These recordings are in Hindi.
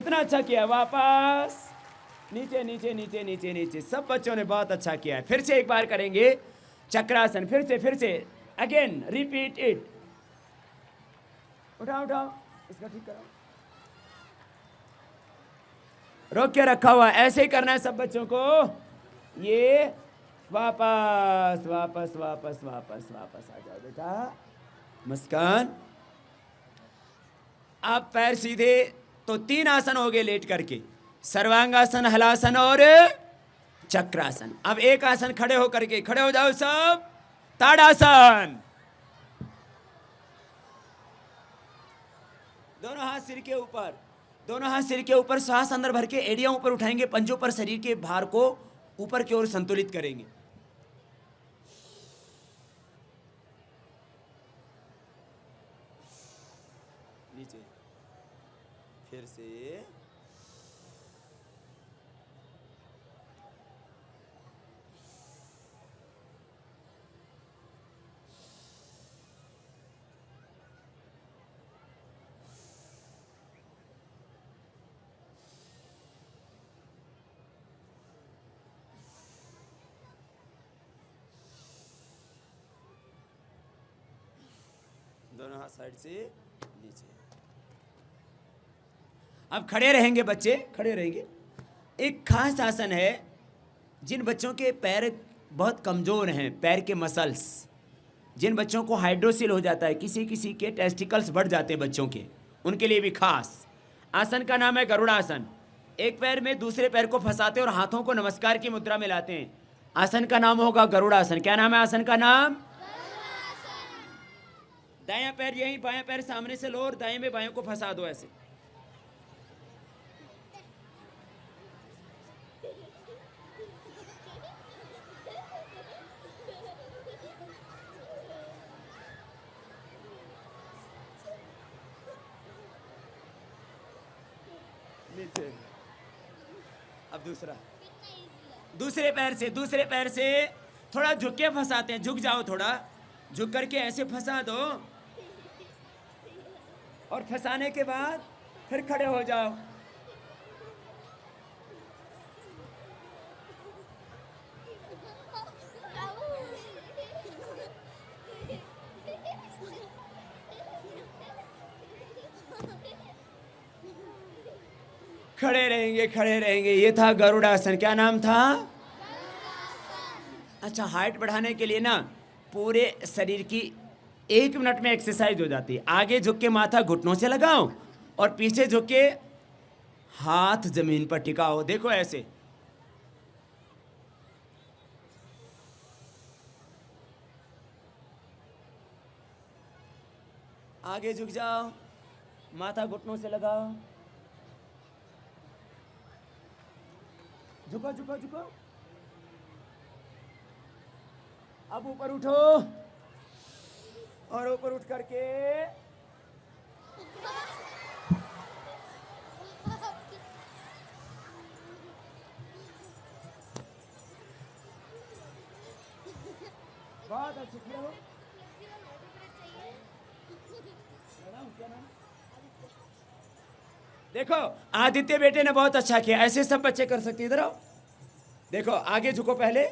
कितना अच्छा किया, वापस नीचे नीचे नीचे नीचे नीचे। सब बच्चों ने बहुत अच्छा किया है। फिर से एक बार करेंगे चक्रासन, फिर से अगेन रिपीट इट। उठाओ उठाओ, इसका ठीक करो, रोक के रखा हुआ, ऐसे ही करना है सब बच्चों को। ये वापस वापस वापस वापस वापस आ जाओ बेटा, मुस्कान। आप पैर सीधे, तो 3 आसन हो गए लेट करके, सर्वांगासन, हलासन और चक्रासन। अब एक आसन खड़े होकर के, खड़े हो जाओ सब, ताड़ासन। दोनों हाथ सिर के ऊपर, दोनों हाथ सिर के ऊपर, श्वास अंदर भर के एड़ियां ऊपर उठाएंगे, पंजों पर शरीर के भार को ऊपर की ओर संतुलित करेंगे। नीचे, फिर से, दोनों हाथ साइड से नीचे। अब खड़े रहेंगे बच्चे, खड़े रहेंगे। एक खास आसन है, जिन बच्चों के पैर बहुत कमजोर हैं, पैर के मसल्स, जिन बच्चों को हाइड्रोसिल हो जाता है, किसी किसी के टेस्टिकल्स बढ़ जाते हैं बच्चों के, उनके लिए भी खास आसन का नाम है गरुड़ासन। एक पैर में दूसरे पैर को फंसाते और हाथों को नमस्कार की मुद्रा में लाते हैं। आसन का नाम होगा गरुड़ासन। क्या नाम है आसन का नाम? दायां पैर यहीं, बायां पैर सामने से लो और दाएं में बाएं को फंसा दो ऐसे। नीचे। अब दूसरे पैर से थोड़ा झुक के फंसाते हैं। झुक जाओ, थोड़ा झुक करके ऐसे फंसा दो और फंसाने के बाद फिर खड़े हो जाओ। खड़े रहेंगे। ये था गरुड़ासन। क्या नाम था? अच्छा, हाइट बढ़ाने के लिए ना पूरे शरीर की 1 मिनट में एक्सरसाइज हो जाती है। आगे झुक के माथा घुटनों से लगाओ और पीछे झुक के हाथ जमीन पर टिकाओ। देखो ऐसे। आगे झुक जाओ, माथा घुटनों से लगाओ। झुको झुको झुको। अब ऊपर उठो और ऊपर उठ करके बहुत अच्छी किया हो। देखो आदित्य बेटे ने बहुत अच्छा किया। ऐसे सब बच्चे कर सकते। इधर आओ। देखो आगे झुको पहले,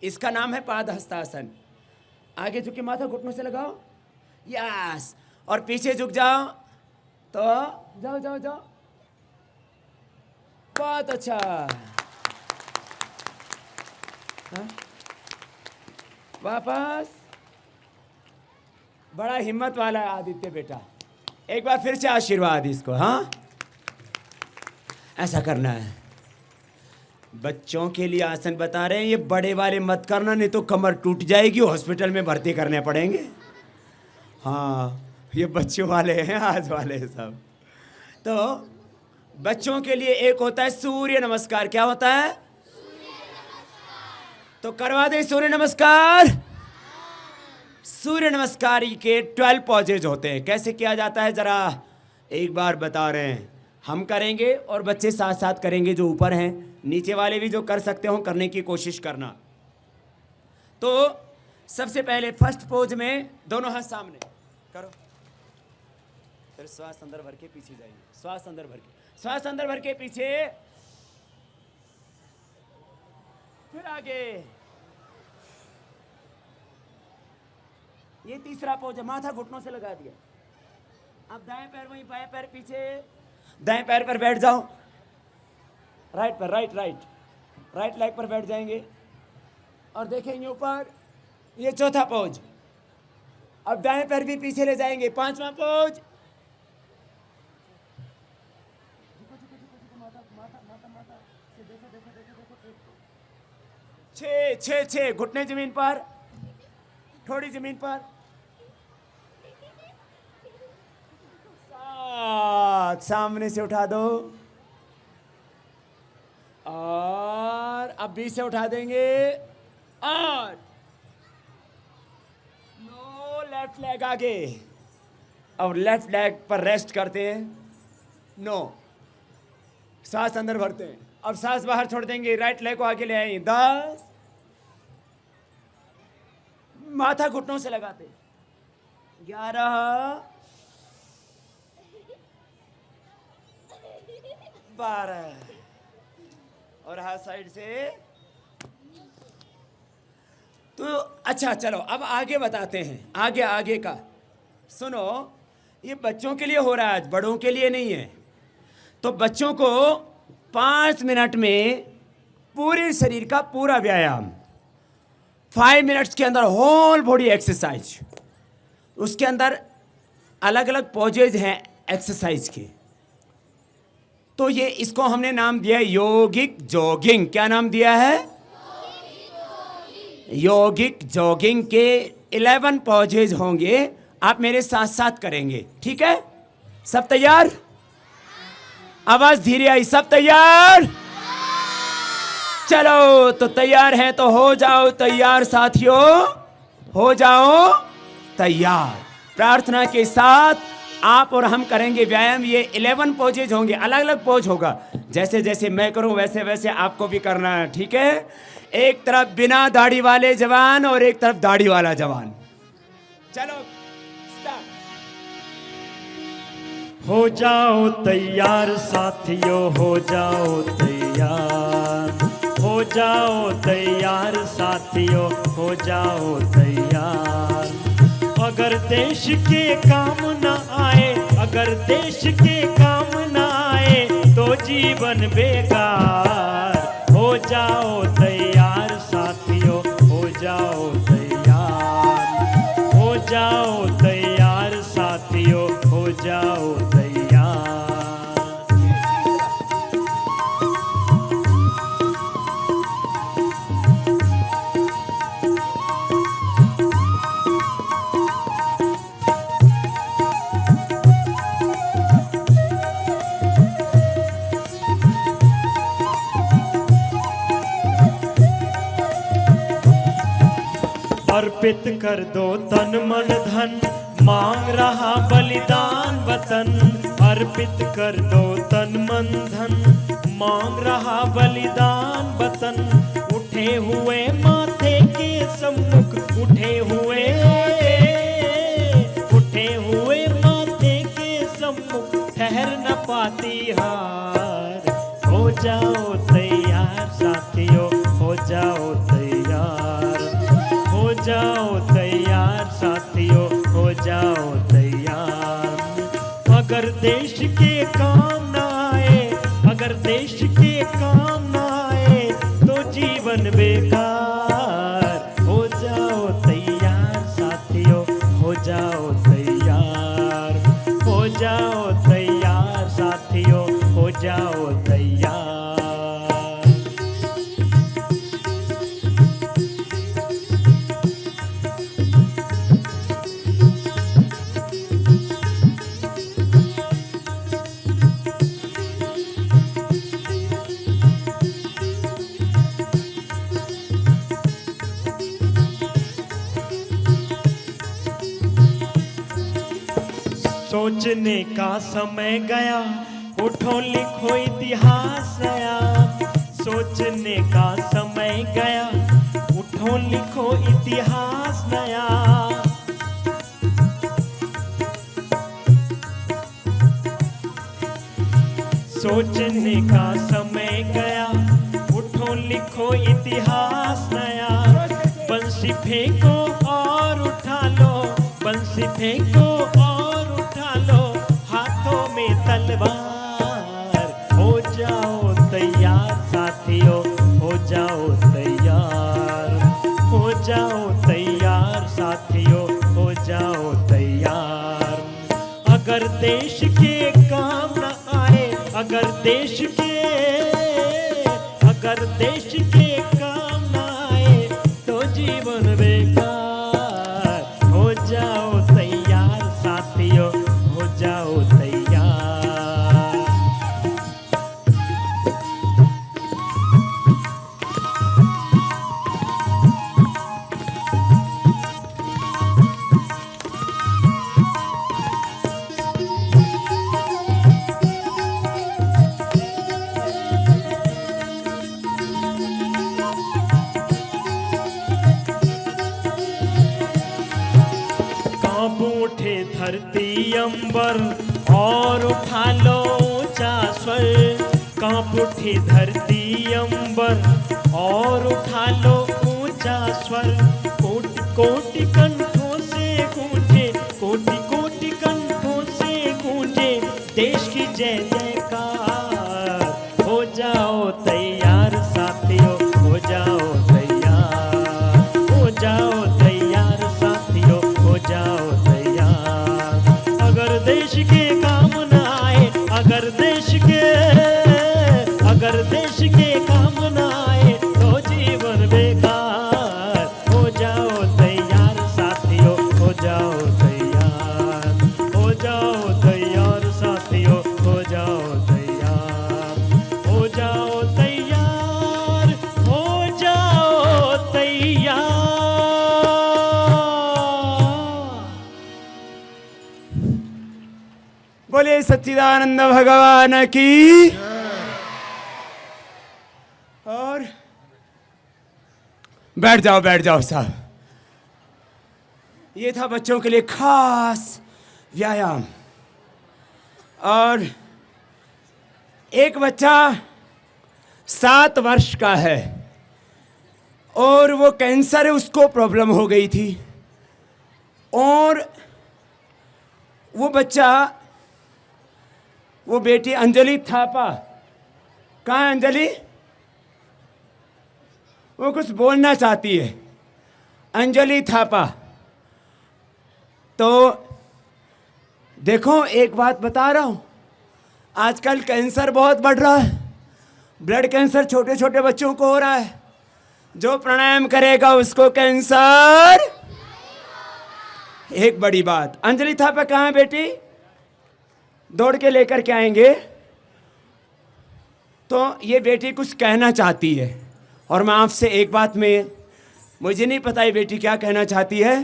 इसका नाम है पाद हस्तासन। आगे झुक के माथा घुटनों से लगाओ, यस, और पीछे झुक जाओ। तो जाओ जाओ जाओ, बहुत अच्छा। हाँ? वापस। बड़ा हिम्मत वाला है आदित्य बेटा। एक बार फिर से आशीर्वाद इसको। हाँ, ऐसा करना है। बच्चों के लिए आसन बता रहे हैं, ये बड़े वाले मत करना, नहीं तो कमर टूट जाएगी, हॉस्पिटल में भर्ती करने पड़ेंगे। हाँ, ये बच्चों वाले हैं, आज वाले सब। तो बच्चों के लिए एक होता है सूर्य नमस्कार। क्या होता है? तो करवा दे सूर्य नमस्कार। सूर्य नमस्कार के 12 पॉजेज होते हैं। कैसे किया जाता है जरा एक बार बता रहे हैं। हम करेंगे और बच्चे साथ साथ करेंगे, जो ऊपर हैं। नीचे वाले भी जो कर सकते हो करने की कोशिश करना। तो सबसे पहले फर्स्ट पोज में दोनों हाथ सामने करो, फिर श्वास अंदर भर के पीछे जाइए। श्वास अंदर भर के श्वास अंदर भर के पीछे, फिर आगे। ये तीसरा पोज है, माथा घुटनों से लगा दिया। अब दाएं पैर वहीं, बाएं पैर पीछे, दाएं पैर पर बैठ जाओ, राइट पर, राइट लेग पर बैठ जाएंगे और देखेंगे ऊपर। ये चौथा पोज। अब दाएं पैर भी पीछे ले जाएंगे, पांचवा पोज। छः घुटने जमीन पर, थोड़ी जमीन पर। सात, सामने से उठा दो और अब 20 से उठा देंगे। 8, 9, लेफ्ट लेग आगे और लेफ्ट लेग पर रेस्ट करते हैं। 9, सांस अंदर भरते हैं, अब सांस बाहर छोड़ देंगे, राइट लेग को आगे ले आएंगे। 10, माथा घुटनों से लगाते। 11, 12 और हाथ साइड से। तो अच्छा चलो अब आगे बताते हैं, आगे का सुनो। ये बच्चों के लिए हो रहा है आज, बड़ों के लिए नहीं है। तो बच्चों को 5 मिनट में पूरे शरीर का पूरा व्यायाम, 5 मिनट्स के अंदर होल बॉडी एक्सरसाइज। उसके अंदर अलग अलग पोजेज हैं एक्सरसाइज के। तो ये इसको हमने नाम दिया है योगिक जॉगिंग। क्या नाम दिया है? योगिक जॉगिंग के 11 पोजेज होंगे, आप मेरे साथ साथ करेंगे, ठीक है? सब तैयार? आवाज धीरे आई, सब तैयार? चलो तो तैयार हैं तो हो जाओ तैयार साथियों, हो जाओ तैयार। प्रार्थना के साथ आप और हम करेंगे व्यायाम। ये 11 पोजेज होंगे, अलग अलग पोज होगा। जैसे जैसे मैं करूं वैसे वैसे आपको भी करना है, ठीक है? एक तरफ बिना दाढ़ी वाले जवान और एक तरफ दाढ़ी वाला जवान। चलो स्टार्ट। हो जाओ तैयार साथियों, हो जाओ तैयार, हो जाओ तैयार साथियों, हो जाओ तैयार। अगर देश के काम न आए, अगर देश के काम न आए तो जीवन बेकार। हो जाओ तैयार साथियों, हो जाओ तैयार, हो जाओ तैयार साथियों, हो जाओ तैयार। अर्पित कर दो तन मन धन, मांग रहा बलिदान वतन। अर्पित कर दो तन मन धन, मांग रहा बलिदान वतन। उठे हुए माथे के सम्मुख, उठे हुए माथे के सम्मुख ठहर न पाती हार। हो जाओ तैयार साथियों, हो जाओ तैयार, हो जाओ तैयार साथियों, हो जाओ तैयार। अगर देश के काम न आए, अगर देश के काम न आए तो जीवन बेकार। हो जाओ तैयार साथियों, हो जाओ तैयार, हो जाओ तैयार साथियों, हो जाओ तैयार। सोचने का समय गया, उठो लिखो इतिहास नया। सोचने का समय गया, उठो लिखो इतिहास नया। सोचने का समय गया, उठो लिखो इतिहास नया। बंसी फेंको और उठा लो, बंसी फेंको और उठा लो, हाथों में तलवार। हो जाओ तैयार साथियों, हो जाओ तैयार, हो जाओ तैयार साथियों, हो जाओ तैयार। अगर देश के काम न आए, अगर देश के काम न आए तो जीवन बेकार। हो जाओ तैयार साथियों, हो जाओ तैयार। कांप उठे धरती अंबर और उठा लो ऊंचा स्वर। कांप उठे धरती अंबर और उठा लो ऊंचा स्वर। कोटि कोटि कंठों से गूंजे, कोटि कोटि कंठों से गूंजे देश की जय जयकार। हो जाओ तैयार साथियों, हो जाओ तैयार, हो जाओ तैयार साथियों, हो जाओ तैयार। अगर देश के काम न आए, अगर देश के काम न आए तो जीवन बेकार। हो जाओ तैयार साथियों, हो जाओ तैयार, हो जाओ तैयार साथियों, हो जाओ तैयार, हो जाओ तैयार, हो जाओ तैयार। बोले सच्चिदानंद भगवान की। और बैठ जाओ साहब। ये था बच्चों के लिए खास व्यायाम। और एक बच्चा 7 वर्ष का है और वो कैंसर है, उसको प्रॉब्लम हो गई थी। और वो बच्चा, वो बेटी अंजलि थापा, कहाँ है अंजलि? वो कुछ बोलना चाहती है, अंजलि थापा। तो देखो, एक बात बता रहा हूँ, आजकल कैंसर बहुत बढ़ रहा है। ब्लड कैंसर छोटे छोटे बच्चों को हो रहा है। जो प्राणायाम करेगा उसको कैंसर। एक बड़ी बात। अंजलि थापा कहाँ है बेटी? दौड़ के लेकर के आएंगे। तो ये बेटी कुछ कहना चाहती है और मैं आपसे एक बात में, मुझे नहीं पता ये बेटी क्या कहना चाहती है,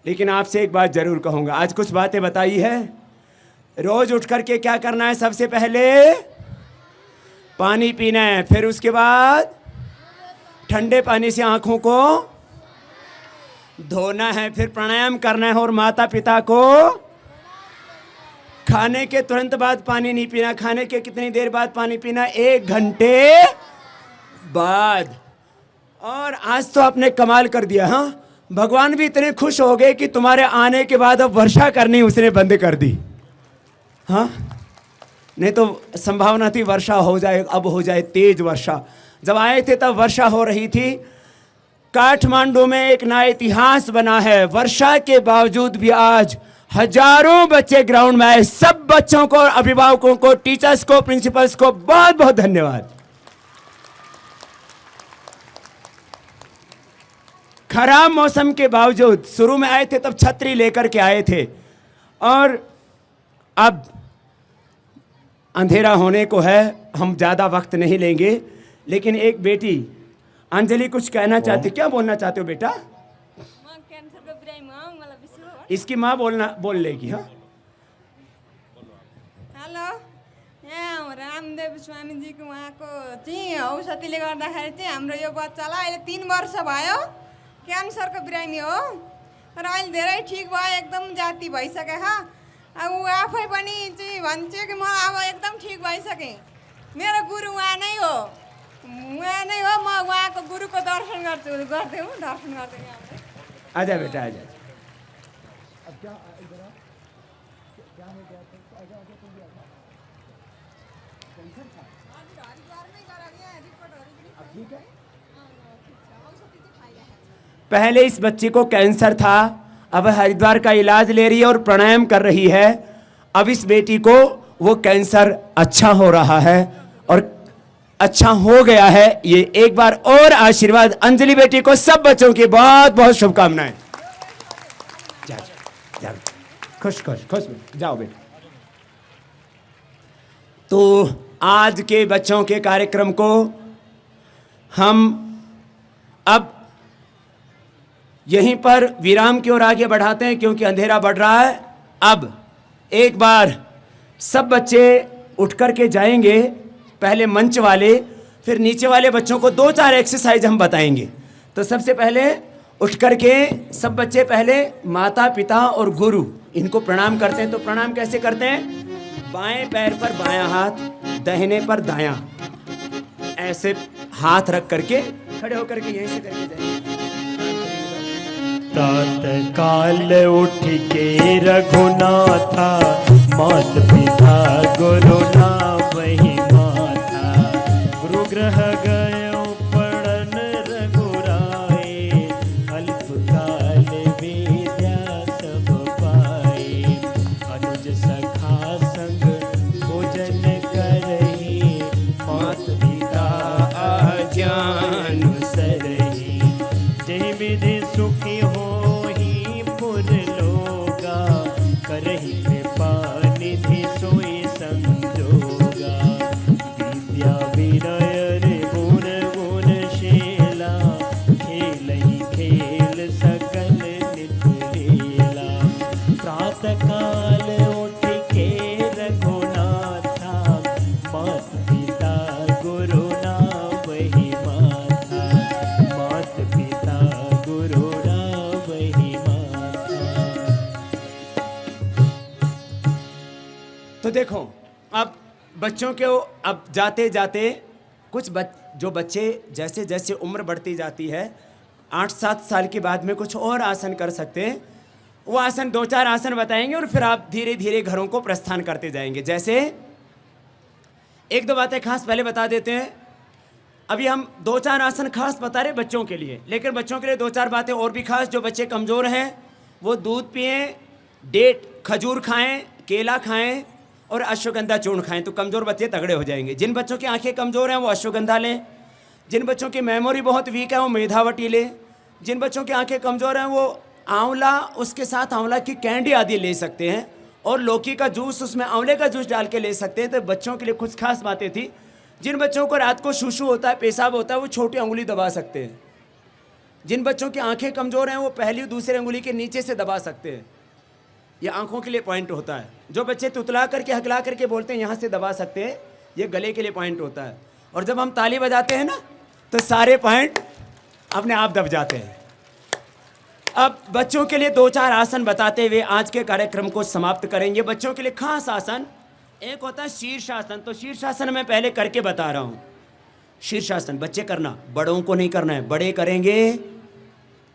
लेकिन आपसे एक बात जरूर कहूँगा। आज कुछ बातें बताई है। रोज उठ करके क्या करना है? सबसे पहले पानी पीना है, फिर उसके बाद ठंडे पानी से आँखों को धोना है, फिर प्राणायाम करना है और माता पिता को खाने के तुरंत बाद पानी नहीं पीना। खाने के कितनी देर बाद पानी पीना? 1 घंटे बाद। और आज तो आपने कमाल कर दिया। हाँ, भगवान भी इतने खुश हो गए कि तुम्हारे आने के बाद अब वर्षा करनी उसने बंद कर दी। हाँ, नहीं तो संभावना थी वर्षा हो जाए, अब हो जाए तेज वर्षा। जब आए थे तब वर्षा हो रही थी। काठमांडू में एक नया इतिहास बना है। वर्षा के बावजूद भी आज हजारों बच्चे ग्राउंड में आए। सब बच्चों को, अभिभावकों को, टीचर्स को, प्रिंसिपल्स को बहुत बहुत धन्यवाद। खराब मौसम के बावजूद शुरू में आए थे तब छतरी लेकर के आए थे, और अब अंधेरा होने को है, हम ज़्यादा वक्त नहीं लेंगे। लेकिन एक बेटी अंजलि कुछ कहना चाहती। क्या बोलना चाहते हो बेटा? इसकी माँ बोल लेगी। हाँ, हेलो, यहाँ रामदेव स्वामीजीको उहाँको चाहिँ औषधिले गर्दाखेरि चाहिँ हाम्रो यो बच्चालाई अहिले 3 वर्ष भयो। क्यान्सरको बिरामी हो, तर अहिले धेरै ठिक भयो, एकदम जाती भइसक्यो। अब ऊ आफै पनि चाहिँ भन्छ कि म अब एकदम ठिक भइसकेँ। मेरो गुरु उहाँ नै हो, म उहाँको गुरुको दर्शन गर्दै हुँ, दर्शन गर्दै यहाँ। आजा बेटा आजा। पहले इस बच्ची को कैंसर था, अब हरिद्वार का इलाज ले रही है और प्राणायाम कर रही है। अब इस बेटी को वो कैंसर अच्छा हो रहा है और अच्छा हो गया है। ये एक बार और आशीर्वाद अंजलि बेटी को, सब बच्चों की बहुत बहुत शुभकामनाएं। जाओ खुश खुश खुश जाओ बेटा। तो आज के बच्चों के कार्यक्रम को हम अब यहीं पर विराम की ओर आगे बढ़ाते हैं, क्योंकि अंधेरा बढ़ रहा है। अब एक बार सब बच्चे उठ कर के जाएंगे, पहले मंच वाले, फिर नीचे वाले बच्चों को 2-4 एक्सरसाइज हम बताएंगे। तो सबसे पहले उठ कर के सब बच्चे पहले माता पिता और गुरु इनको प्रणाम करते हैं। तो प्रणाम कैसे करते हैं? बाएं पैर पर बायां हाथ, दाहिने पर दायां, ऐसे हाथ रख करके खड़े होकर के यहीं से करके जाएंगे। प्रातः काल उठ के रघुनाथा, मात पिता गुरु ना वही माता, गुरु ग्रह गयो पढ़न रघुराए, अल्प काल विद्या सब पाए, अनुज सखा संग भोजन करही, मात पिता आज्ञा सरही, जय विधि सुखी होही पुर लोगा, करही कृपा निधि सोई संजोगा, विद्या विनय रे गुण गुणशीला, खेलहि खेल सकल नित लीला, प्रातः काल उठ के रघुनाथा, मात पिता गुरु ना वही माता, मात पिता गुरु ना वही माता। तो देखो अब बच्चों के अब जाते जाते कुछ जो बच्चे जैसे जैसे उम्र बढ़ती जाती है, 8-7 साल के बाद में कुछ और आसन कर सकते हैं। वो आसन 2-4 आसन बताएंगे और फिर आप धीरे धीरे घरों को प्रस्थान करते जाएंगे। जैसे 1-2 बातें खास पहले बता देते हैं। अभी हम 2-4 आसन खास बता रहे बच्चों के लिए, लेकिन बच्चों के लिए 2-4 बातें और भी खास। जो बच्चे कमज़ोर हैं वो दूध पिएं, डेट खजूर खाएं, केला खाएं और अश्वगंधा चूर्ण खाएं, तो कमज़ोर बच्चे तगड़े हो जाएंगे। जिन बच्चों की आंखें कमज़ोर हैं वो अश्वगंधा लें, जिन बच्चों की मेमोरी बहुत वीक है वो मेधावटी लें, जिन बच्चों की आंखें कमज़ोर हैं वो आंवला, उसके साथ आंवला की कैंडी आदि ले सकते हैं, और लौकी का जूस, उसमें आंवले का जूस डाल के ले सकते हैं। तो बच्चों के लिए कुछ खास बातें थी। जिन बच्चों को रात को शूशू होता है, पेशाब होता है, वो छोटी अंगुली दबा सकते हैं। जिन बच्चों की आंखें कमज़ोर हैं वो पहली दूसरी अंगुली के नीचे से दबा सकते हैं। ये आंखों के लिए पॉइंट होता है। जो बच्चे तुतला करके हकला करके बोलते हैं यहाँ से दबा सकते हैं, ये गले के लिए पॉइंट होता है। और जब हम ताली बजाते हैं ना तो सारे पॉइंट अपने आप दब जाते हैं। अब बच्चों के लिए 2-4 आसन बताते हुए आज के कार्यक्रम को समाप्त करेंगे। बच्चों के लिए खास आसन एक होता है शीर्षासन। तो शीर्षासन मैं पहले करके बता रहा हूँ। शीर्षासन बच्चे करना, बड़ों को नहीं करना है। बड़े करेंगे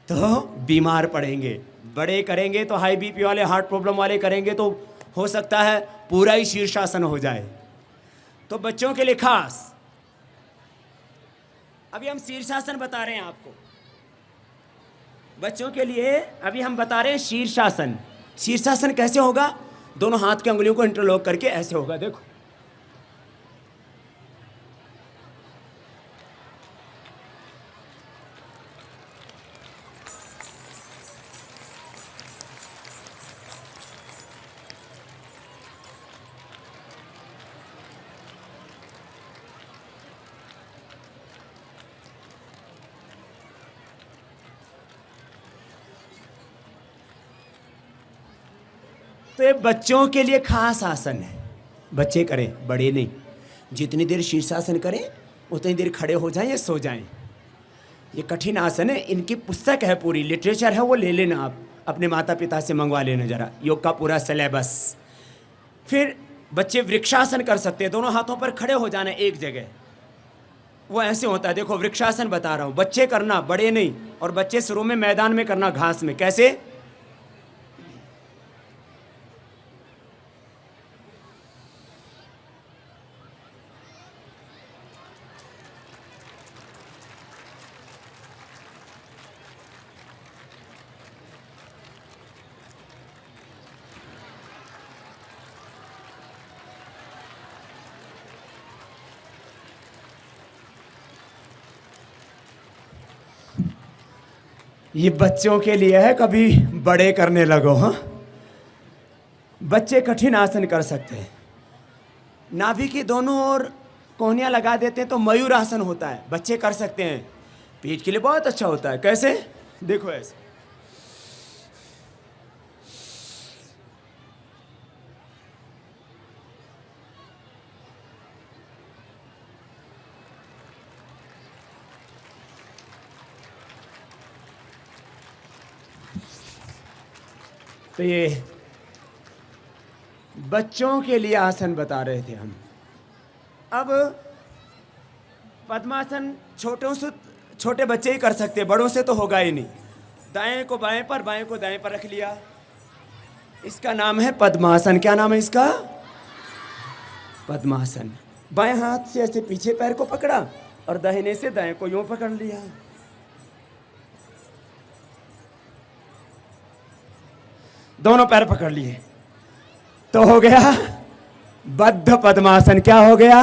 तो बीमार पड़ेंगे, बड़े करेंगे तो हाई बीपी वाले, हार्ट प्रॉब्लम वाले करेंगे तो हो सकता है पूरा ही शीर्षासन हो जाए। तो बच्चों के लिए खास अभी हम शीर्षासन बता रहे हैं आपको। बच्चों के लिए अभी हम बता रहे हैं शीर्षासन। शीर्षासन कैसे होगा? दोनों हाथ की अंगुलियों को इंटरलॉक करके ऐसे होगा, देखो। तो ये बच्चों के लिए खास आसन है, बच्चे करें, बड़े नहीं। जितनी देर शीर्षासन करें उतनी देर खड़े हो जाएं या सो जाएं। ये कठिन आसन है, इनकी पुस्तक है, पूरी लिटरेचर है, वो ले लेना आप, अपने माता पिता से मंगवा लेना जरा, योग का पूरा सिलेबस। फिर बच्चे वृक्षासन कर सकते हैं, दोनों हाथों पर खड़े हो जाना एक जगह। वो ऐसे होता है, देखो वृक्षासन बता रहा हूं, बच्चे करना, बड़े नहीं। और बच्चे शुरू में मैदान में करना, घास में। कैसे? ये बच्चों के लिए है, कभी बड़े करने लगो। हाँ, बच्चे कठिन आसन कर सकते हैं। नाभि की दोनों ओर कोहनियां लगा देते हैं तो मयूर आसन होता है, बच्चे कर सकते हैं। पीठ के लिए बहुत अच्छा होता है। कैसे? देखो ऐसे। तो ये बच्चों के लिए आसन बता रहे थे हम। अब पद्मासन छोटे बच्चे ही कर सकते हैं, बड़ों से तो होगा ही नहीं। दाएं को बाएं पर, बाएं को दाएं पर रख लिया, इसका नाम है पद्मासन। क्या नाम है इसका? पद्मासन। बाएं हाथ से ऐसे पीछे पैर को पकड़ा और दाहिने से दाएं को यूं पकड़ लिया। दोनों पैर पकड़ लिए तो हो गया बद्ध पद्मासन। क्या हो गया?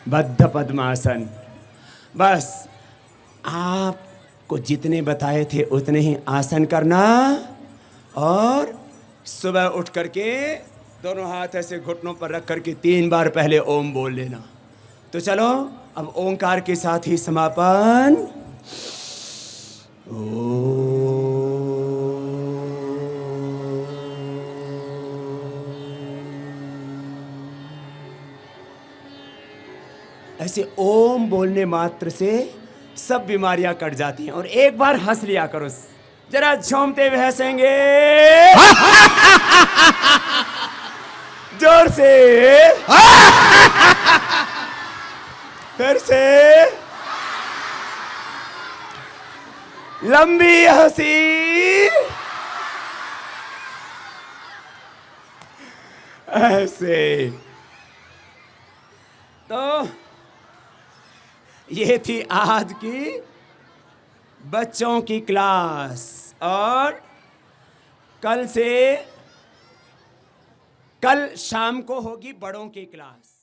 बद्ध पद्मासन। बस आपको जितने बताए थे उतने ही आसन करना, और सुबह उठ करके दोनों हाथ ऐसे घुटनों पर रख करके 3 बार पहले ओम बोल लेना। तो चलो अब ओंकार के साथ ही समापन। ऐसे ओम बोलने मात्र से सब बीमारियां कट जाती हैं। और एक बार हंस लिया करो, जरा झूमते हुए हंसेंगे जोर से, फिर से लंबी हंसी, ऐसे। तो ये थी आज की बच्चों की क्लास, और कल शाम को होगी बड़ों की क्लास।